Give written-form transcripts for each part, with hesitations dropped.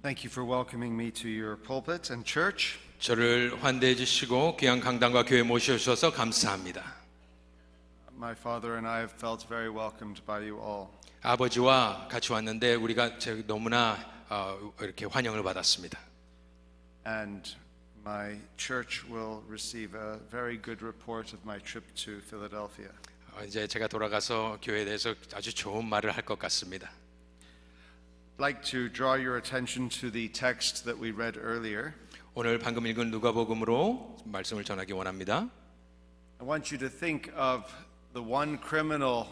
Thank you for welcoming me to your pulpit and church. 저를 환대해 주시고 귀한 강단과 교회 모셔주셔서 감사합니다. My father and I have felt very welcomed by you all. 아버지와 같이 왔는데 우리가 너무나 이렇게 환영을 받았습니다. And my church will receive a very good report of my trip to Philadelphia. 이제 제가 돌아가서 교회에 대해서 아주 좋은 말을 할 것 같습니다. I'd like to draw your attention to the text that we read earlier. 오늘 방금 읽은 누가복음으로 말씀을 전하기 원합니다. I want you to think of the one criminal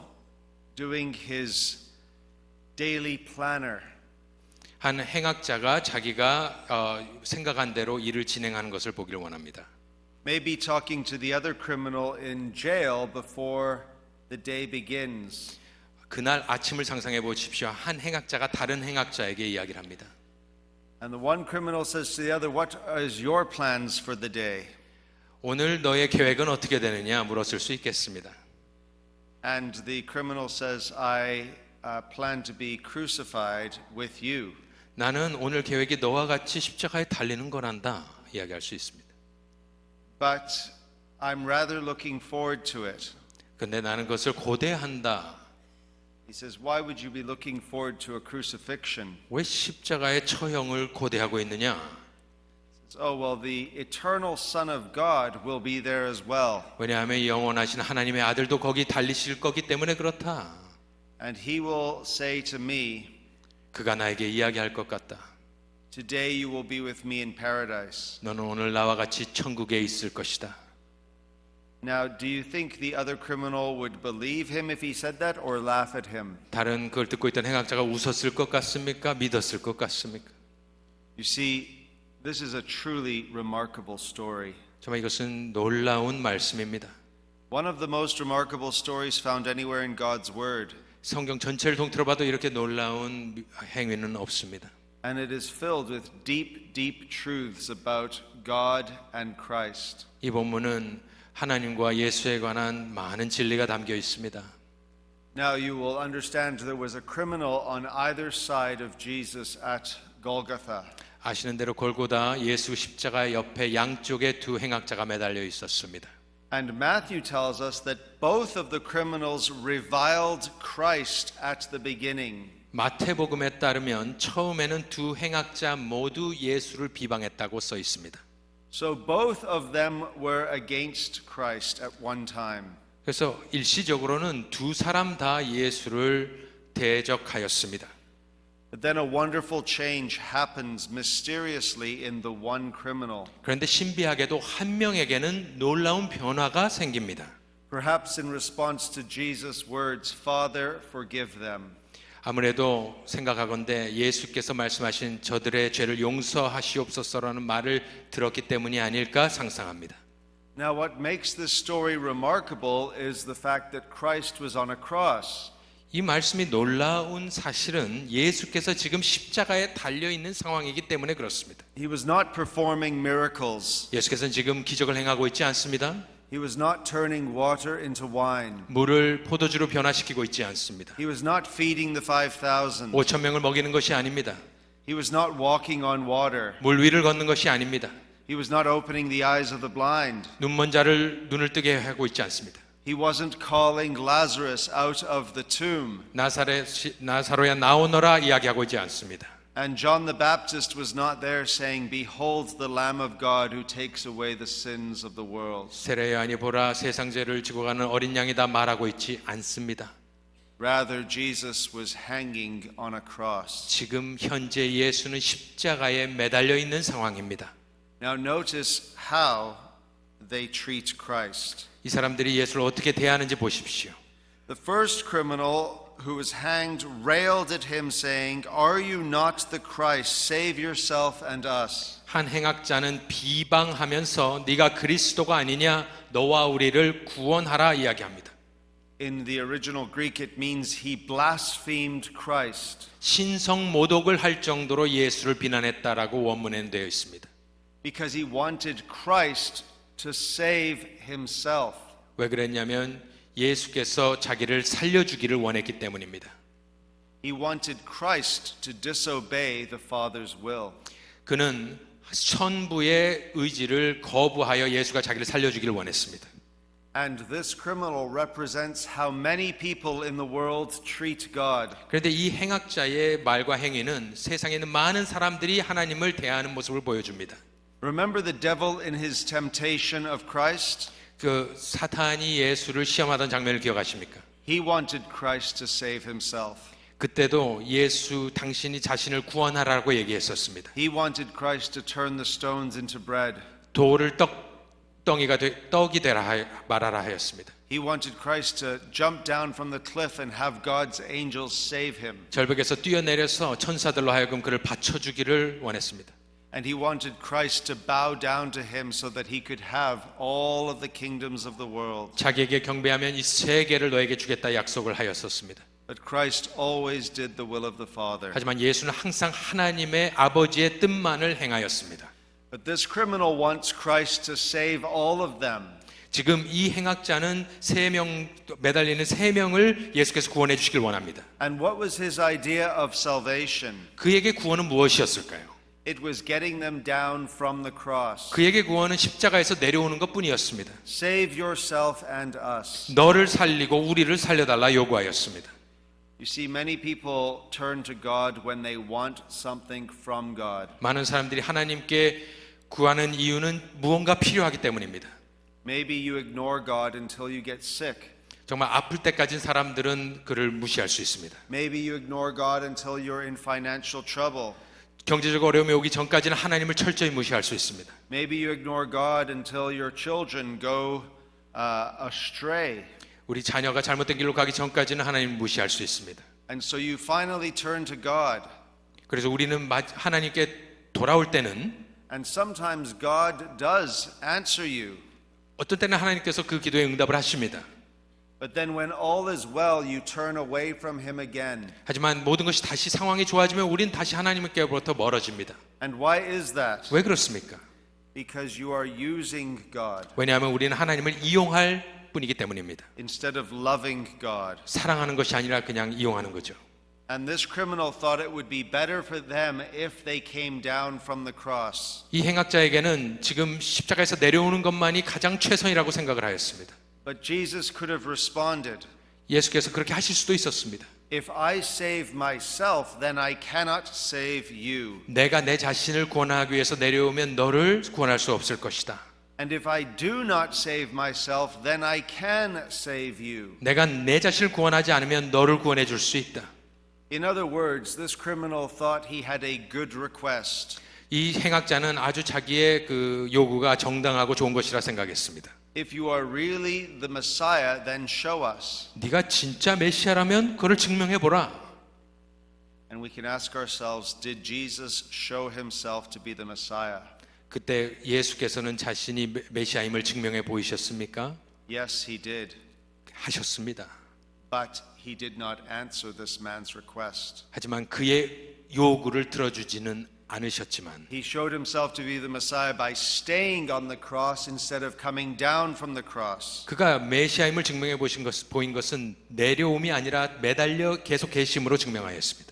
doing his daily planner. 한 행악자가 자기가 생각한 대로 일을 진행하는 것을 보기를 원합니다. Maybe talking to the other criminal in jail before the day begins. 그날 아침을 상상해 보십시오. 한 행악자가 다른 행악자에게 이야기를 합니다. And the one criminal says to the other, "What is your plans for the day?" 오늘 너의 계획은 어떻게 되느냐 물었을 수 있겠습니다. And the criminal says, "I plan to be crucified with you." 나는 오늘 계획이 너와 같이 십자가에 달리는 거란다 이야기할 수 있습니다. But I'm rather looking forward to it. 근데 나는 그것을 고대한다. He says, "Why would you be looking forward to a crucifixion?" 왜 십자가의 처형을 고대하고 있느냐? He says, "Oh, well, the eternal Son of God will be there as well. 왜냐하면 영원하신 하나님의 아들도 거기 달리실 거기 때문에 그렇다. And he will say to me, 그가 나에게 이야기할 것 같다. Today you will be with me in paradise." 너는 오늘 나와 같이 천국에 있을 것이다. Now, do you think the other criminal would believe him if he said that or laugh at him? 다른 그걸 듣고 있던 행악자가 웃었을 것 같습니까? 믿었을 것 같습니까? You see, this is a truly remarkable story. 정말 이것은 놀라운 말씀입니다. One of the most remarkable stories found anywhere in God's Word. 성경 전체를 통틀어 봐도 이렇게 놀라운 행위는 없습니다. And it is filled with deep, deep truths about God and Christ. 이 본문은 하나님과 예수에 관한 많은 진리가 담겨 있습니다. Now you will understand there was a criminal on either side of Jesus at Golgotha. 아시는 대로 골고다 예수 십자가 옆에 양쪽에 두 행악자가 매달려 있었습니다. And Matthew tells us that both of the criminals reviled Christ at the beginning. 마태복음에 따르면 처음에는 두 행악자 모두 예수를 비방했다고 써 있습니다. So both of them were against Christ at one time. 그래서 일시적으로는 두 사람 다 예수를 대적하였습니다. But then a wonderful change happens mysteriously in the one criminal. 그런데 신비하게도 한 명에게는 놀라운 변화가 생깁니다. Perhaps in response to Jesus' words, "Father, forgive them." 아무래도 생각하건대 예수께서 말씀하신 저들의 죄를 용서하시옵소서라는 말을 들었기 때문이 아닐까 상상합니다. Now what makes this story remarkable is the fact that Christ was on a cross. 이 말씀이 놀라운 사실은 예수께서 지금 십자가에 달려 있는 상황이기 때문에 그렇습니다. He was not performing miracles. 예수께서는 지금 기적을 행하고 있지 않습니다. He was not turning water into wine. 물을 포도주로 변화시키고 있지 않습니다. He was not feeding the 5,000. 5천 명을 먹이는 것이 아닙니다. He was not walking on water. 물 위를 걷는 것이 아닙니다. He was not opening the eyes of the blind. 눈먼 자를 눈을 뜨게 하고 있지 않습니다. He wasn't calling Lazarus out of the tomb. 나사로야 나오너라 이야기하고 있지 않습니다. And John the Baptist was not there saying, "Behold the Lamb of God who takes away the sins of the world." 세례요한이 보라 세상 죄를 지고 가는 어린 양이다 말하고 있지 않습니다. Rather, Jesus was hanging on a cross. 지금 현재 예수는 십자가에 매달려 있는 상황입니다. Now notice how they treat Christ. 이 사람들이 예수를 어떻게 대하는지 보십시오. The first criminal who was hanged railed at him saying, "Are you not the Christ? Save yourself and us." 한 행악자는 비방하면서 네가 그리스도가 아니냐 너와 우리를 구원하라 이야기합니다. In the original Greek it means he blasphemed Christ. 신성 모독을 할 정도로 예수를 비난했다라고 원문에는 되어 있습니다. Because he wanted Christ to save himself. 왜 그랬냐면 예수께서 자기를 살려주기를 원했기 때문입니다. He He wanted Christ to disobey the Father's will. 그는 천부의 의지를 거부하여 예수가 자기를 살려주기를 원했습니다. And this criminal represents how many people in the world treat God. 그런데 이 행악자의 말과 행위는 세상에 있는 많은 사람들이 하나님을 대하는 모습을 보여줍니다. Remember the devil in his temptation of Christ? 그 사탄이 예수를 시험하던 장면을 기억하십니까? He wanted Christ to save himself. 그때도 예수 당신이 자신을 구원하라고 얘기했었습니다. He wanted Christ to turn the stones into bread. 돌을 떡이 되라 말하라 하였습니다. He wanted Christ to jump down from the cliff and have God's angels save him. 절벽에서 뛰어내려서 천사들로 하여금 그를 받쳐주기를 원했습니다. And he wanted Christ to bow down to him so that he could have all of the kingdoms of the world. 자기에게 경배하면 이 세계를 너에게 주겠다 약속을 하였었습니다. But Christ always did the will of the Father. 하지만 예수는 항상 하나님의 아버지의 뜻만을 행하였습니다. But this criminal wants Christ to save all of them. 지금 이 행악자는 매달리는 세 명을 예수께서 구원해 주시길 원합니다. And what was his idea of salvation? 그에게 구원은 무엇이었을까요? It was getting them down from the cross. 그에게 구원은 십자가에서 내려오는 것뿐이었습니다. Save yourself and us. 너를 살리고 우리를 살려달라 요구하였습니다. You see, many people turn to God when they want something from God. 많은 사람들이 하나님께 구하는 이유는 무언가 필요하기 때문입니다. Maybe you ignore God until you get sick. 정말 아플 때까지 사람들은 그를 무시할 수 있습니다. Maybe you ignore God until you're in financial trouble. 경제적 어려움이 오기 전까지는 하나님을 철저히 무시할 수 있습니다. Maybe you ignore God until your children go astray. 우리 자녀가 잘못된 길로 가기 전까지는 하나님을 무시할 수 있습니다. And so you finally turn to God. 그래서 우리는 하나님께 돌아올 때는 And sometimes God does answer you. 어떤 때는 하나님께서 그 기도에 응답을 하십니다. But then when all is well, you turn away from him again. 하지만 모든 것이 다시 상황이 좋아지면 우리는 다시 하나님께로부터 멀어집니다. And why is that? 왜 그렇습니까? Because you are using God 왜냐하면 우리는 하나님을 이용할 뿐이기 때문입니다. instead of loving God. 사랑하는 것이 아니라 그냥 이용하는 거죠. And this criminal thought it would be better for them if they came down from the cross. 이 행악자에게는 지금 십자가에서 내려오는 것만이 가장 최선이라고 생각을 하였습니다. But Jesus could have responded, 예수께서 그렇게 하실 수도 있었습니다. If I save myself, then I cannot save you. 내가 내 자신을 구원하기 위해서 내려오면 너를 구원할 수 없을 것이다. And if I do not save myself, then I can save you. 내가 내 자신을 구원하지 않으면 너를 구원해 줄 수 있다. In other words, this criminal thought he had a good request. 이 행악자는 아주 자기의 그 요구가 정당하고 좋은 것이라 생각했습니다. If you are really the Messiah, then show us. 네가 진짜 메시아라면 그를 증명해 보라. And we can ask ourselves, did Jesus show himself to be the Messiah? 그때 예수께서는 자신이 메시아임을 증명해 보이셨습니까? Yes, he did. 하셨습니다. But he did not answer this man's request. 하지만 그의 요구를 들어주지는 않으셨지만 He showed himself to be the Messiah by staying on the cross instead of coming down from the cross. 그가 메시아임을 증명해 보인 것은 내려옴이 아니라 매달려 계속 계심으로 증명하였습니다.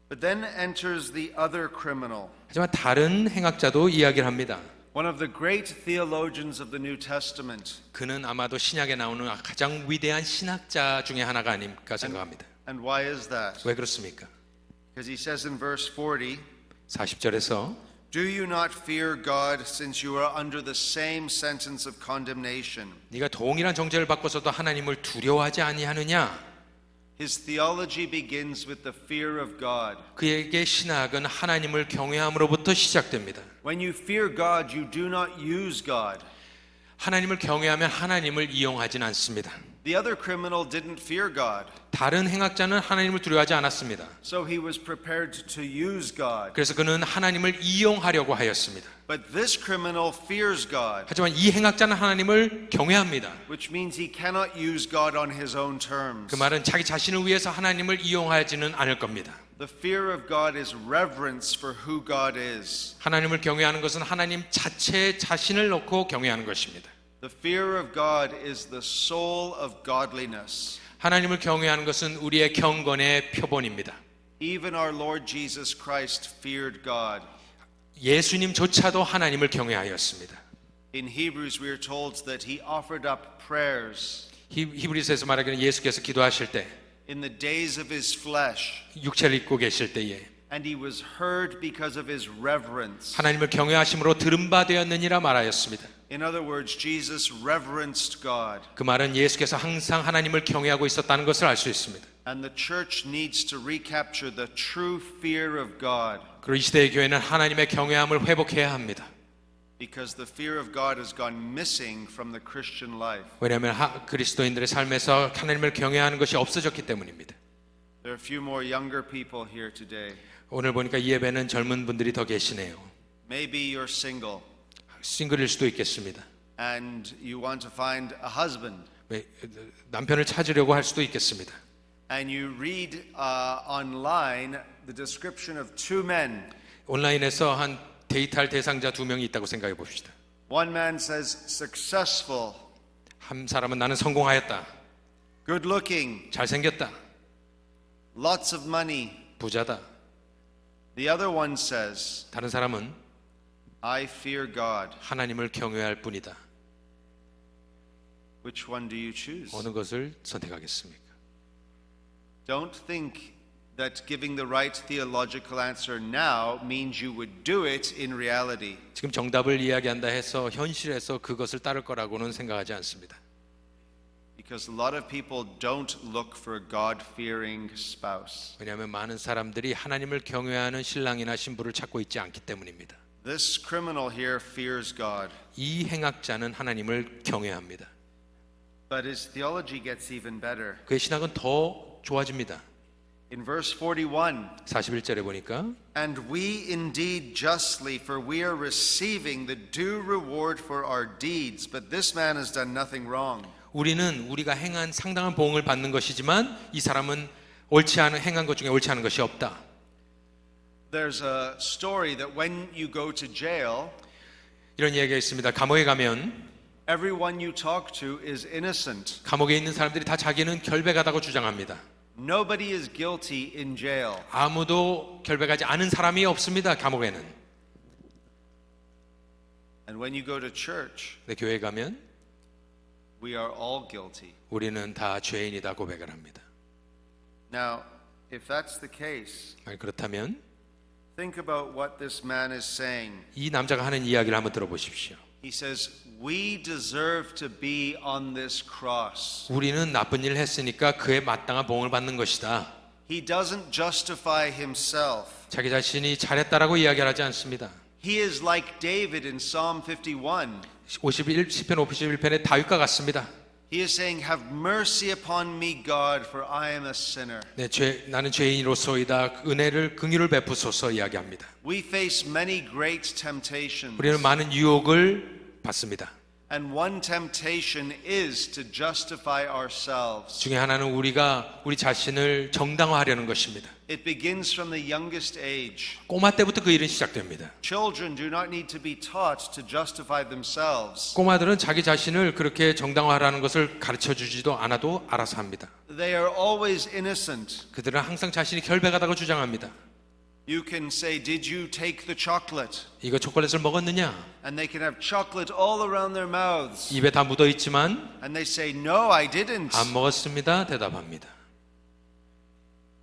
But then enters the other criminal. 하지만 다른 행악자도 이야기를 합니다. One of the great theologians of the New Testament. 그는 아마도 신약에 나오는 가장 위대한 신학자 중에 하나가 아닐까 생각합니다. And why is that? 왜 그렇습니까? Because he says in verse 40, 40절에서 Do you not fear God since you are under the same sentence of condemnation? 네가 동일한 정죄를 받고서도 하나님을 두려워하지 아니하느냐? His theology begins with the fear of God. 그에게 신학은 하나님을 경외함으로부터 시작됩니다. When you fear God, you do not use God. 하나님을 경외하면 하나님을 이용하진 않습니다. The other criminal didn't fear God. 다른 행악자는 하나님을 두려워하지 않았습니다. So he was prepared to use God. 그래서 그는 하나님을 이용하려고 하였습니다. But this criminal fears God, 하지만 이 행악자는 하나님을 경외합니다. which means he cannot use God on his own terms. 그 말은 자기 자신을 위해서 하나님을 이용하지는 않을 겁니다. The fear of God is reverence for who God is. 하나님을 경외하는 것은 하나님 자체의 자신을 놓고 경외하는 것입니다. The fear of God is the soul of godliness. 하나님을 경외하는 것은 우리의 경건의 표본입니다. Even our Lord Jesus Christ feared God. 예수님조차도 하나님을 경외하였습니다. In Hebrews we are told that he offered up prayers 히브리서에서 말하기는 예수께서 기도하실 때 in the days of his flesh, 육체를 입고 계실 때에 and he was heard because of his reverence. 하나님을 경외하심으로 들음받되었느니라 말하였습니다. In other words, Jesus reverenced God. 그 말은 예수께서 항상 하나님을 경외하고 있었다는 것을 알 수 있습니다. And the church needs to recapture the true fear of God. 그리고 이 시대의 교회는 하나님의 경외함을 회복해야 합니다. Because the fear of God has gone missing from the Christian life. 왜냐하면 그리스도인들의 삶에서 하나님을 경외하는 것이 없어졌기 때문입니다. There are a few more younger people here today. 오늘 보니까 이 예배는 젊은 분들이 더 계시네요. Maybe you're single 싱글일 수도 있겠습니다. and you want to find a husband. 남편을 찾으려고 할 수도 있겠습니다. And you read online the description of two men. 온라인에서 한 데이트할 대상자 두 명이 있다고 생각해 봅시다. One man says successful, 한 사람은 나는 성공하였다, good looking, 잘생겼다, lots of money. 부자다. The other one says, 다른 사람은 I fear God. 하나님을 경외할 뿐이다. Which one do you choose? 어느 것을 선택하겠습니까? Don't think that giving the right theological answer now means you would do it in reality. 지금 정답을 이야기한다 해서 현실에서 그것을 따를 거라고는 생각하지 않습니다. Because a lot of people don't look for a God-fearing spouse. 왜냐하면 많은 사람들이 하나님을 경외하는 신랑이나 신부를 찾고 있지 않기 때문입니다. This criminal here fears God. 이 행악자는 하나님을 경외합니다. But his theology gets even better. 그의 신학은 더 좋아집니다. In verse 41, 41절에 보니까 and we indeed justly, for we are receiving the due reward for our deeds, but this man has done nothing wrong. 우리는 우리가 행한 상당한 보응을 받는 것이지만 이 사람은 옳지 않은 행한 것 중에 옳지 않은 것이 없다. There's a story that when you go to jail, 이런 이야기가 있습니다. 감옥에 가면 everyone you talk to is innocent. 감옥에 있는 사람들이 다 자기는 결백하다고 주장합니다. Nobody is guilty in jail. 아무도 결백하지 않은 사람이 없습니다. 감옥에는. And when you go to church, 근데 교회에 가면 we are all guilty. 우리는 다 죄인이다 고백을 합니다. Now, if that's the case, 그렇다면 think about what this man is saying. 이 남자가 하는 이야기를 한번 들어보십시오. He says, we deserve to be on this cross. 우리는 나쁜 일을 했으니까 그에 마땅한 보응을 받는 것이다. He doesn't justify himself. 자기 자신이 잘했다라고 이야기를 하지 않습니다. He is like David in Psalm 51. 시편 51편의 다윗과 같습니다. He is saying, have mercy upon me, God, for I am a sinner. 나는 죄인으로서이다. 은혜를 긍휼을 베푸소서 이야기합니다. We face many great temptations. 우리는 많은 유혹을 받습니다. And one temptation is to justify ourselves. 중에 하나는 우리가 우리 자신을 정당화하려는 것입니다. It begins from the youngest age. 꼬마 때부터 그 일은 시작됩니다. Children do not need to be taught to justify themselves. 꼬마들은 자기 자신을 그렇게 정당화하라는 것을 가르쳐 주지도 않아도 알아서 합니다. They are always innocent. 그들은 항상 자신이 결백하다고 주장합니다. You can say, did you take the chocolate? 이거 초콜릿을 먹었느냐? And they can have chocolate all around their mouths. 입에 다 묻어 있지만 And they say, no, I didn't. 안 먹었습니다. 대답합니다.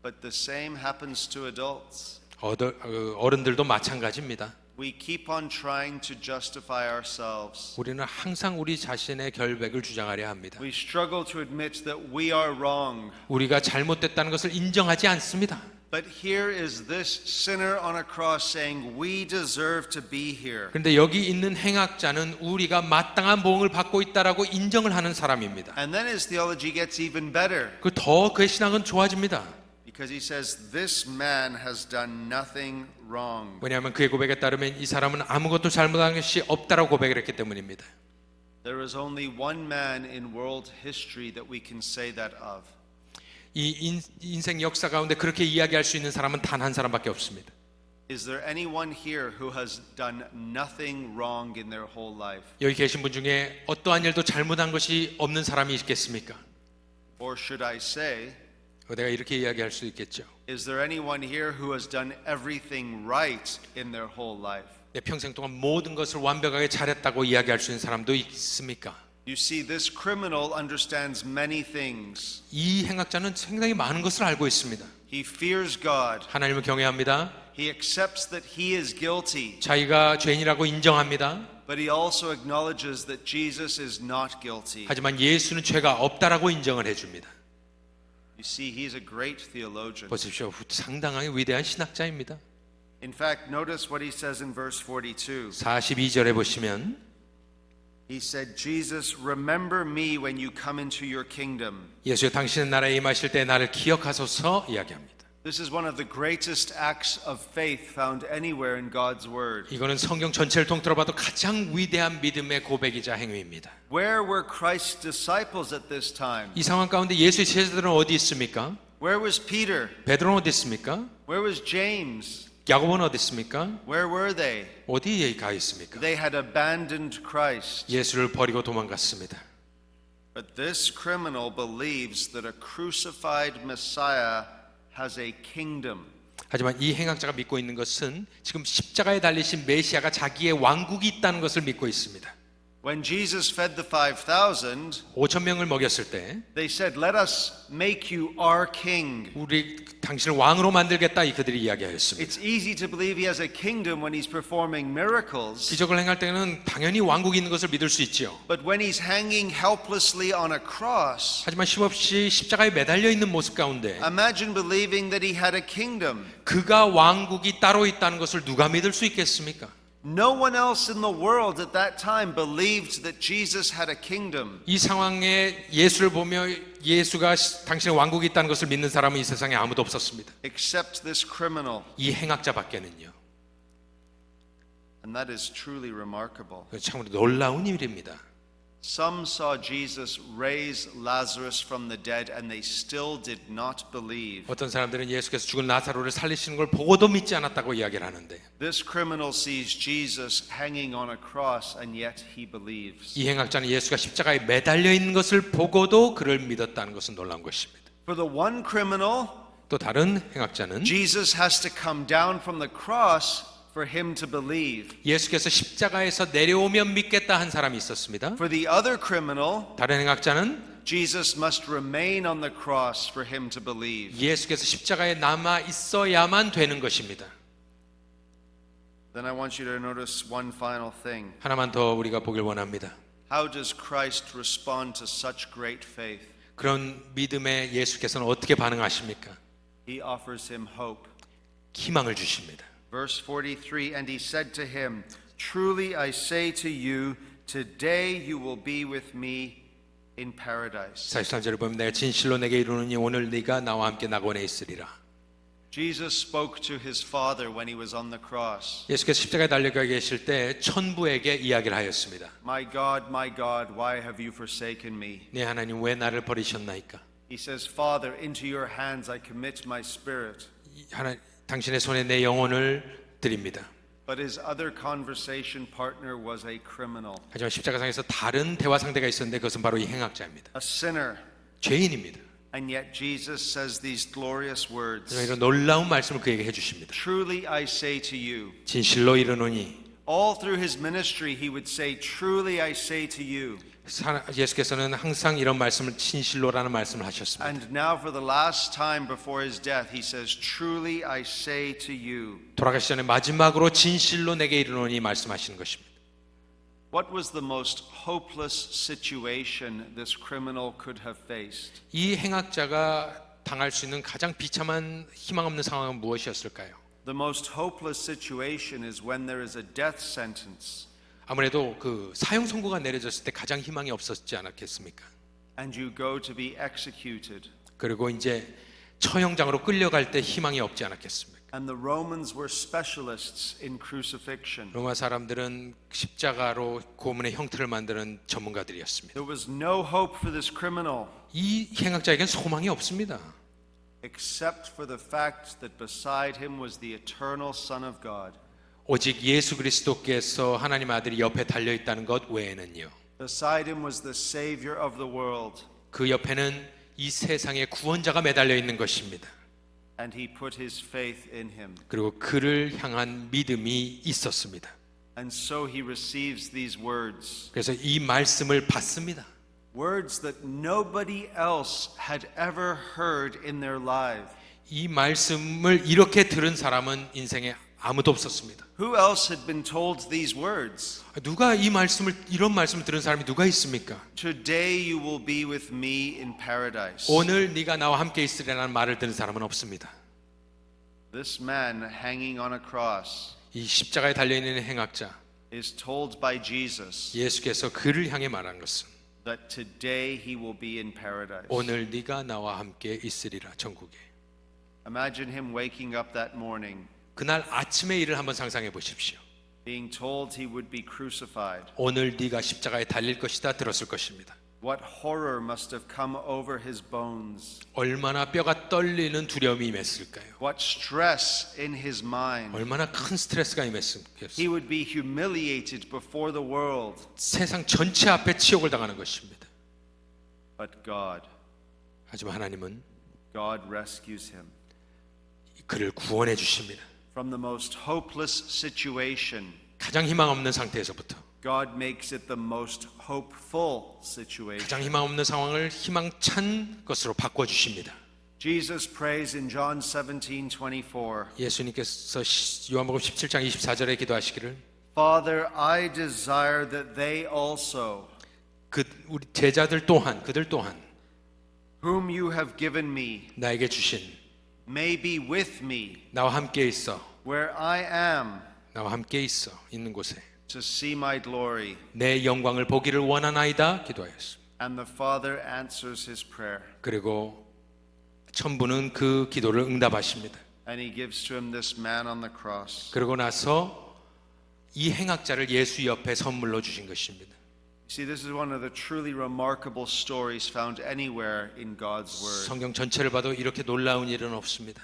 But the same happens to adults. 어른들도 마찬가지입니다. We keep on trying to justify ourselves. 우리는 항상 우리 자신의 결백을 주장하려 합니다. We struggle to admit that we are wrong. 우리가 잘못됐다는 것을 인정하지 않습니다. But here is this sinner on a cross saying, we deserve to be here. 그런데 여기 있는 행악자는 우리가 마땅한 보응을 받고 있다라고 인정을 하는 사람입니다. And then his theology gets even better. 더 그의 신앙은 좋아집니다. Because he says, this man has done nothing wrong. 왜냐하면 그의 고백에 따르면 이 사람은 아무것도 잘못한 것이 없다라고 고백을 했기 때문입니다. There is only one man in world history that we can say that of. 이 인생 역사 가운데 그렇게 이야기할 수 있는 사람은 단 한 사람밖에 없습니다. Is there anyone here who has done nothing wrong in their whole life? 여기 계신 분 중에 어떠한 일도 잘못한 것이 없는 사람이 있겠습니까? Or should I say, 내가 이렇게 이야기할 수 있겠죠. Is there anyone here who has done everything right in their whole life? 내 평생 동안 모든 것을 완벽하게 잘했다고 이야기할 수 있는 사람도 있습니까? You see, this criminal understands many things. 이 행악자는 상당히 많은 것을 알고 있습니다. He fears God. 하나님을 경외합니다. He accepts that he is guilty, 자기가 죄인이라고 인정합니다. but he also acknowledges that Jesus is not guilty. 하지만 예수는 죄가 없다라고 인정을 해줍니다. You see, he's a great theologian. 보십시오. 상당하게 위대한 신학자입니다. In fact, notice what he says in verse 42. 42절에 보시면 He said, Jesus, remember me when you come into your kingdom. 예수여 당신의 나라에 임하실 때 나를 기억하소서 이야기합니다. This is one of the greatest acts of faith found anywhere in God's Word. 이거는 성경 전체를 통틀어 봐도 가장 위대한 믿음의 고백이자 행위입니다. Where were Christ's disciples at this time? 이 상황 가운데 예수의 제자들은 어디 있습니까? Where was Peter? 베드로는 어디 있습니까? Where was James? 야고보는 어디 있습니까? Where were they? 어디에 가 있습니까? They had abandoned Christ. 예수를 버리고 도망갔습니다. But this criminal believes that a crucified Messiah has a kingdom. 하지만 이 행악자가 믿고 있는 것은 지금 십자가에 달리신 메시아가 자기의 왕국이 있다는 것을 믿고 있습니다. When Jesus fed the 5,000, 5천 명을 먹였을 때 they said, "Let us make you our king." 우리 당신을 왕으로 만들겠다 이 그들이 이야기하였습니다. It's easy to believe he has a kingdom when he's performing miracles, 기적을 행할 때는 당연히 왕국이 있는 것을 믿을 수 있지요. but when he's hanging helplessly on a cross, 하지만 힘없이 십자가에 매달려 있는 모습 가운데 imagine believing that he had a kingdom. 그가 왕국이 따로 있다는 것을 누가 믿을 수 있겠습니까? No one else in the world at that time believed that Jesus had a kingdom. 이 상황에 예수를 보며 예수가 당신의 왕국이 있다는 것을 믿는 사람은 이 세상에 아무도 없었습니다. Except this criminal. 이 행악자밖에는요. And that is truly remarkable. 참으로 놀라운 일입니다. Some saw Jesus raise Lazarus from the dead and they still did not believe. 어떤 사람들은 예수께서 죽은 나사로를 살리시는 걸 보고도 믿지 않았다고 이야기를 하는데 This criminal sees Jesus hanging on a cross and yet he believes. 이 행악자는 예수가 십자가에 매달려 있는 것을 보고도 그를 믿었다는 것은 놀라운 것입니다. For the one criminal, 또 다른 행악자는 Jesus has to come down from the cross for him to believe. 예수께서 십자가에서 내려오면 믿겠다 한 사람이 있었습니다. For the other criminal, 다른 행악자는 Jesus must remain on the cross for him to believe. 예수께서 십자가에 남아 있어야만 되는 것입니다. Then I want you to notice one final thing. 하나만 더 우리가 보길 원합니다. How does Christ respond to such great faith? 그런 믿음에 예수께서는 어떻게 반응하십니까? He offers him hope. 희망을 주십니다. Verse 43, and he said to him, Truly I say to you, today you will be with me in paradise. 43절을 보면 내가 진실로 내게 이르노니 오늘 네가 나와 함께 낙원에 있으리라. Jesus spoke to his Father when he was on the cross. 예수께서 십자가에 달려가 계실 때 천부에게 이야기를 하였습니다. My God, why have you forsaken me? 네 하나님 왜 나를 버리셨나이까? He says, Father, into your hands I commit my spirit. 당신의 손에 내 영혼을 드립니다. But his other conversation partner was a criminal, 하지만 십자가상에서 다른 대화 상대가 있었는데 그것은 바로 이 행악자입니다. a sinner. 죄인입니다. And yet Jesus says these glorious words. 이런 놀라운 말씀을 그에게 해주십니다. Truly I say to you. 진실로 이르노니. All through his ministry he would say, Truly I say to you. 예수께서는 항상 이런 말씀을 진실로라는 말씀을 하셨습니다. And now for the last time before his death he says, Truly I say to you. 돌아가시 전에 마지막으로 진실로 내게 이르노니 말씀하시는 것입니다. What was the most hopeless situation this criminal could have faced? 이 행악자가 당할 수 있는 가장 비참한 희망 없는 상황은 무엇이었을까요? The most hopeless situation is when there is a death sentence 아무래도 그 사형 선고가 내려졌을 때 가장 희망이 없었지 않았겠습니까? and you go to be executed. 그리고 이제 처형장으로 끌려갈 때 희망이 없지 않았겠습니까? And the Romans were specialists in crucifixion. 로마 사람들은 십자가로 고문의 형태를 만드는 전문가들이었습니다. There was no hope for this criminal 이 행악자에겐 소망이 없습니다. except for the fact that beside him was the eternal Son of God. 오직 예수 그리스도께서 하나님 아들이 옆에 달려 있다는 것 외에는요. Beside him was the Savior of the world. 그 옆에는 이 세상에 구원자가 매달려 있는 것입니다. and he put his faith in him. 그리고 그를 향한 믿음이 있었습니다. And so he receives these words. 그래서 이 말씀을 받습니다. Words that nobody else had ever heard in their life. 이 말씀을 이렇게 들은 사람은 인생에 아무도 없었습니다. Who else had been told these words? 누가 이런 말씀을 들은 사람이 누가 있습니까? Today you will be with me in paradise. 오늘 네가 나와 함께 있으리라는 말을 들은 사람은 없습니다. This man hanging on a cross 이 십자가에 달려 있는 행악자 is told by Jesus 예수께서 그를 향해 말한 것은 that today he will be in paradise. 오늘 네가 나와 함께 있으리라 천국에. Imagine him waking up that morning, 그날 아침의 일을 한번 상상해 보십시오. being told he would be crucified. 오늘 네가 십자가에 달릴 것이다 들었을 것입니다. What horror must have come over his bones. 얼마나 뼈가 떨리는 두려움이 임했을까요? What stress in his mind. 얼마나 큰 스트레스가 임했을까요? He would be humiliated before the world. 세상 전체 앞에 치욕을 당하는 것입니다. But God 하지만 하나님은 rescues him 그를 구원해 주십니다. from the most hopeless situation. 가장 희망 없는 상태에서부터 God makes it the most hopeful situation. 가장 희망 없는 상황을 희망찬 것으로 바꿔 주십니다. Jesus prays in John 17:24. 예수님께서 요한복음 17장 24절에 기도하시기를 Father, I desire that they also, 우리 제자들 또한 그들 또한 whom you have given me, 나에게 주신 may be with me 나와 함께 있어 where I am, 나와 함께 있어 있는 곳에 to see my glory. 내 영광을 보기를 원하나이다 기도하였습니다. And the Father answers his prayer. 그리고 천부는 그 기도를 응답하십니다. And he gives to him this man on the cross. 그러고 나서 이 행악자를 예수 옆에 선물로 주신 것입니다. You see, this is one of the truly remarkable stories found anywhere in God's Word. 성경 전체를 봐도 이렇게 놀라운 일은 없습니다.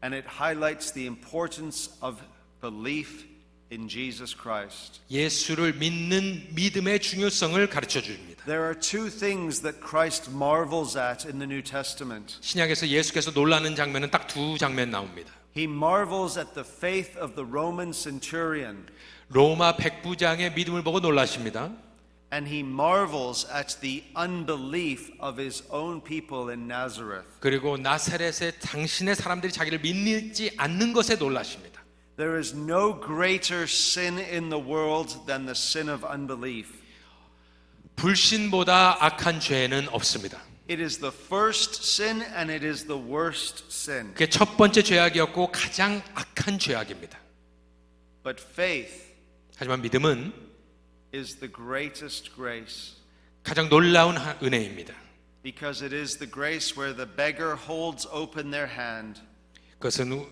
And it highlights the importance of belief in Jesus Christ. 예수를 믿는 믿음의 중요성을 가르쳐 줍니다. There are two things that Christ marvels at in the New Testament. 신약에서 예수께서 놀라는 장면은 딱 두 장면 나옵니다. He marvels at the faith of the Roman centurion, 로마 백부장의 믿음을 보고 놀라십니다. and he marvels at the unbelief of his own people in Nazareth. 그리고 나사렛의 당신의 사람들이 자기를 믿지 않는 것에 놀라십니다. There is no greater sin in the world than the sin of unbelief. 불신보다 악한 죄는 없습니다. It is the first sin and it is the worst sin. 그게 첫 번째 죄악이었고 가장 악한 죄악입니다. But faith 하지만 믿음은 is the greatest grace, 가장 놀라운 은혜입니다. because it is the grace where the beggar holds open their hand 그것은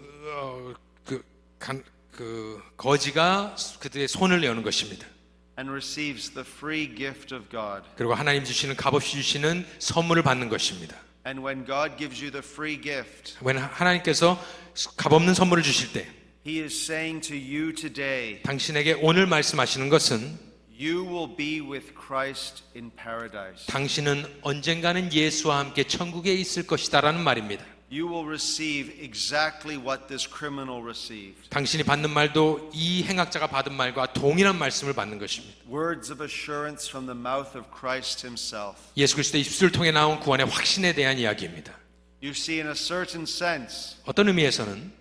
거지가 그들의 손을 여는 것입니다. and receives the free gift of God. 그리고 하나님 주시는 값없이 주시는 선물을 받는 것입니다. And when God gives you the free gift, when 하나님께서 값없는 선물을 주실 때 He is saying to you today, 당신에게 오늘 말씀하시는 것은 you will be with Christ in paradise. 당신은 언젠가는 예수와 함께 천국에 있을 것이다라는 말입니다. You will receive exactly what this criminal received. 당신이 받는 말도 이 행악자가 받은 말과 동일한 말씀을 받는 것입니다. Words of assurance from the mouth of Christ himself. 예수 그리스도의 입술을 통해 나온 구원의 확신에 대한 이야기입니다. You see, in a certain sense, 어떤 의미에서는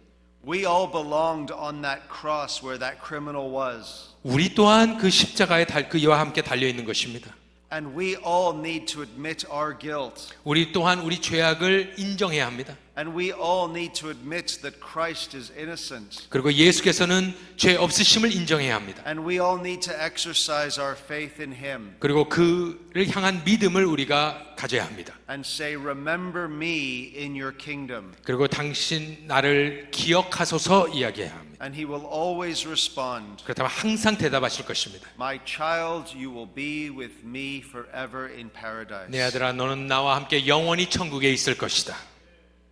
we all belonged on that cross where that criminal was. 우리 또한 그 십자가에 그와 함께 달려 있는 것입니다. And we all need to admit our guilt. 우리 또한 우리 죄악을 인정해야 합니다. And we all need to admit that Christ is innocent. 그리고 예수께서는 죄 없으심을 인정해야 합니다. And we all need to exercise our faith in Him. 그리고 그를 향한 믿음을 우리가 가져야 합니다. And say, remember me in your kingdom. 그리고 당신 나를 기억하소서 이야기해야 합니다. And He will always respond. 그렇다면 항상 대답하실 것입니다. My child, you will be with me forever in paradise. 내 아들아 너는 나와 함께 영원히 천국에 있을 것이다.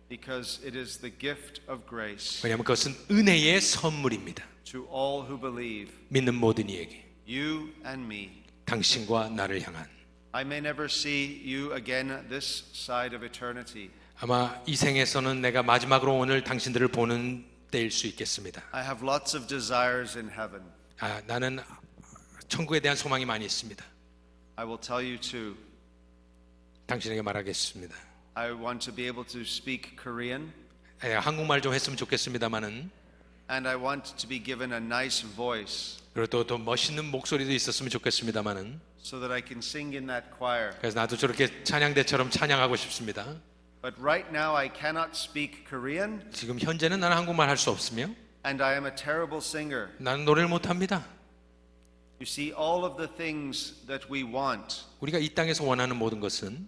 Because it is the gift of grace 왜냐하면 그것은 은혜의 선물입니다. to all who believe. 믿는 모든 이에게 You and me. 당신과 나를 향한 I may never see you again this side of eternity. 아마 이 생에서는 내가 마지막으로 오늘 당신들을 보는 때일 수 있겠습니다. I have lots of desires in heaven. 나는 천국에 대한 소망이 많이 있습니다. I will tell you too. 당신에게 말하겠습니다. I want to be able to speak Korean, 한국말 좀 했으면 좋겠습니다만은 and I want to be given a nice voice 그리고 또 멋있는 목소리도 있었으면 좋겠습니다만은 so that I can sing in that choir. 그래서 나도 저렇게 찬양대처럼 찬양하고 싶습니다. But right now I cannot speak Korean, 지금 현재는 나는 한국말 할 수 없으며 and I am a terrible singer. 나는 노래를 못합니다. You see, all of the things that we want 우리가 이 땅에서 원하는 모든 것은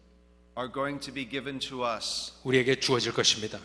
are going to be given to us 우리에게 주어질 것입니다.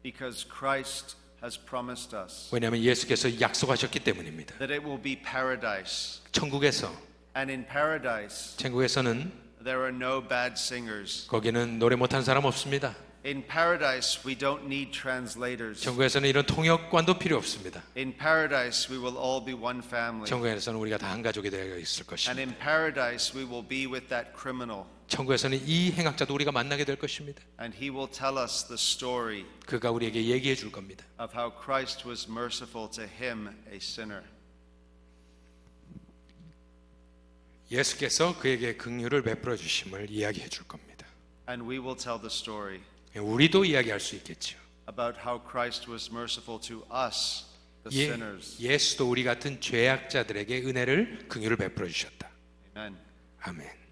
because Christ has promised us 왜냐하면 예수께서 약속하셨기 때문입니다. that it will be paradise. 천국에서 And in paradise, 천국에서는 there are no bad singers. 거기는 노래 못하는 사람 없습니다. In paradise, we don't need translators. 천국에서는 이런 통역관도 필요 없습니다. In paradise, we will all be one family. 천국에서는 우리가 다 한 가족이 되어 있을 And 것입니다. in paradise, we will be with that criminal. 천국에서는 이 행악자도 우리가 만나게 될 것입니다. And he will tell us the story 그가 우리에게 얘기해 줄 겁니다. of how Christ was merciful to him, a sinner. 예수께서 그에게 긍휼을 베풀어 주심을 이야기해 줄 겁니다. And we will tell the story 우리도 이야기할 수 있겠죠. about how Christ was merciful to us, the sinners. 예수도 우리 같은 죄악자들에게 은혜를 긍휼을 베풀어 주셨다. Amen. 아멘.